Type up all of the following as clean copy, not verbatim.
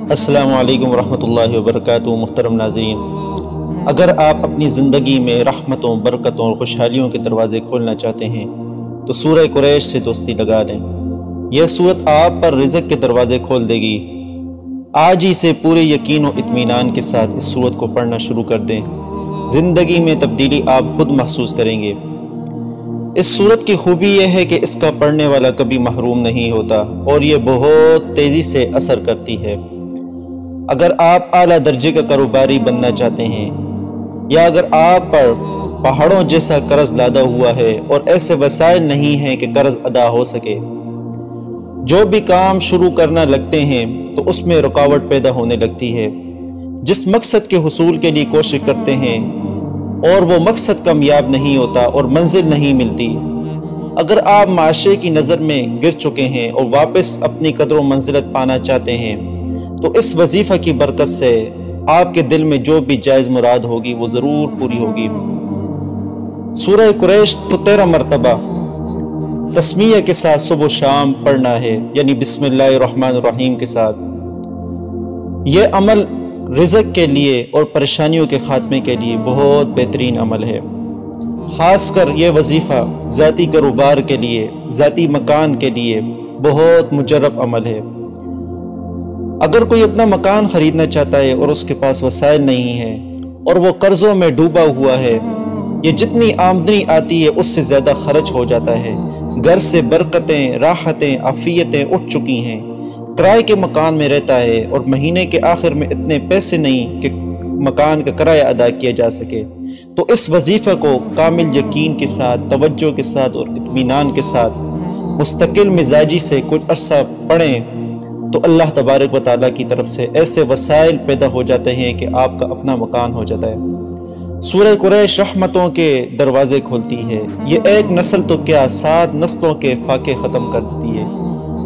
السلام علیکم ورحمۃ اللہ وبرکاتہ۔ محترم ناظرین، اگر آپ اپنی زندگی میں رحمتوں، برکتوں اور خوشحالیوں کے دروازے کھولنا چاہتے ہیں تو سورہ قریش سے دوستی لگا لیں۔ یہ سورت آپ پر رزق کے دروازے کھول دے گی۔ آج ہی سے پورے یقین و اطمینان کے ساتھ اس سورت کو پڑھنا شروع کر دیں۔ زندگی میں تبدیلی آپ خود محسوس کریں گے۔ اس سورت کی خوبی یہ ہے کہ اس کا پڑھنے والا کبھی محروم نہیں ہوتا اور یہ بہت تیزی سے اثر کرتی ہے۔ اگر آپ اعلیٰ درجے کا کاروباری بننا چاہتے ہیں، یا اگر آپ پر پہاڑوں جیسا قرض لادہ ہوا ہے اور ایسے وسائل نہیں ہیں کہ قرض ادا ہو سکے، جو بھی کام شروع کرنا لگتے ہیں تو اس میں رکاوٹ پیدا ہونے لگتی ہے۔ جس مقصد کے حصول کے لیے کوشش کرتے ہیں اور وہ مقصد کامیاب نہیں ہوتا اور منزل نہیں ملتی۔ اگر آپ معاشرے کی نظر میں گر چکے ہیں اور واپس اپنی قدر و منزلت پانا چاہتے ہیں تو اس وظیفہ کی برکت سے آپ کے دل میں جو بھی جائز مراد ہوگی وہ ضرور پوری ہوگی۔ سورہ قریش تو 13 مرتبہ تسمیہ کے ساتھ صبح و شام پڑھنا ہے، یعنی بسم اللہ الرحمن الرحیم کے ساتھ۔ یہ عمل رزق کے لیے اور پریشانیوں کے خاتمے کے لیے بہت بہترین عمل ہے۔ خاص کر یہ وظیفہ ذاتی کاروبار کے لیے، ذاتی مکان کے لیے بہت مجرب عمل ہے۔ اگر کوئی اپنا مکان خریدنا چاہتا ہے اور اس کے پاس وسائل نہیں ہیں اور وہ قرضوں میں ڈوبا ہوا ہے، یہ جتنی آمدنی آتی ہے اس سے زیادہ خرچ ہو جاتا ہے، گھر سے برکتیں، راحتیں، عافیتیں اٹھ چکی ہیں، کرائے کے مکان میں رہتا ہے اور مہینے کے آخر میں اتنے پیسے نہیں کہ مکان کا کرایہ ادا کیا جا سکے، تو اس وظیفہ کو کامل یقین کے ساتھ، توجہ کے ساتھ اور اطمینان کے ساتھ مستقل مزاجی سے کچھ عرصہ پڑھیں تو اللہ تبارک و تعالیٰ کی طرف سے ایسے وسائل پیدا ہو جاتے ہیں کہ آپ کا اپنا مکان ہو جاتا ہے۔ سورہ قریش رحمتوں کے دروازے کھولتی ہے۔ یہ ایک نسل تو کیا 7 نسلوں کے فاقے ختم کر دیتی ہے۔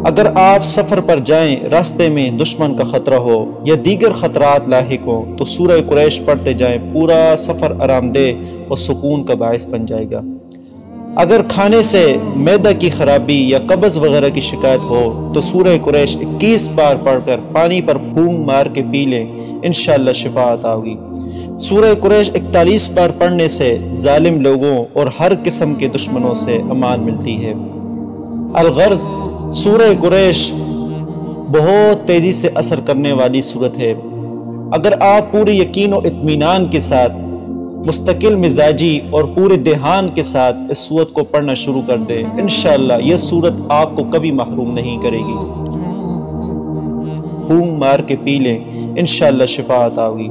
اگر آپ سفر پر جائیں، راستے میں دشمن کا خطرہ ہو یا دیگر خطرات لاحق ہوں تو سورہ قریش پڑھتے جائیں، پورا سفر آرام دہ اور سکون کا باعث بن جائے گا۔ اگر کھانے سے معدہ کی خرابی یا قبض وغیرہ کی شکایت ہو تو سورہ قریش 21 بار پڑھ کر پانی پر پھونک مار کے پی لیں، انشاءاللہ شفا عطا ہوگی۔ سورہ قریش 41 بار پڑھنے سے ظالم لوگوں اور ہر قسم کے دشمنوں سے امان ملتی ہے۔ الغرض، سورہ قریش بہت تیزی سے اثر کرنے والی سورت ہے۔ اگر آپ پورے یقین و اطمینان کے ساتھ، مستقل مزاجی اور پورے دھیان کے ساتھ اس سورت کو پڑھنا شروع کر دیں، انشاءاللہ یہ سورت آپ کو کبھی محروم نہیں کرے گی۔ پھونک مار کے پی لیں، انشاءاللہ شفا عطا ہوگی۔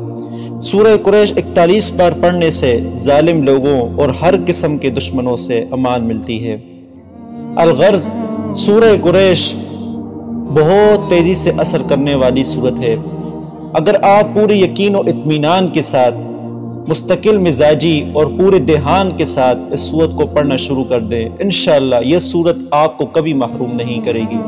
سورہ قریش 41 بار پڑھنے سے ظالم لوگوں اور ہر قسم کے دشمنوں سے امان ملتی ہے۔ الغرض، سورہ قریش بہت تیزی سے اثر کرنے والی سورت ہے۔ اگر آپ پورے یقین و اطمینان کے ساتھ، مستقل مزاجی اور پورے دھیان کے ساتھ اس سورت کو پڑھنا شروع کر دیں، انشاءاللہ یہ سورت آپ کو کبھی محروم نہیں کرے گی۔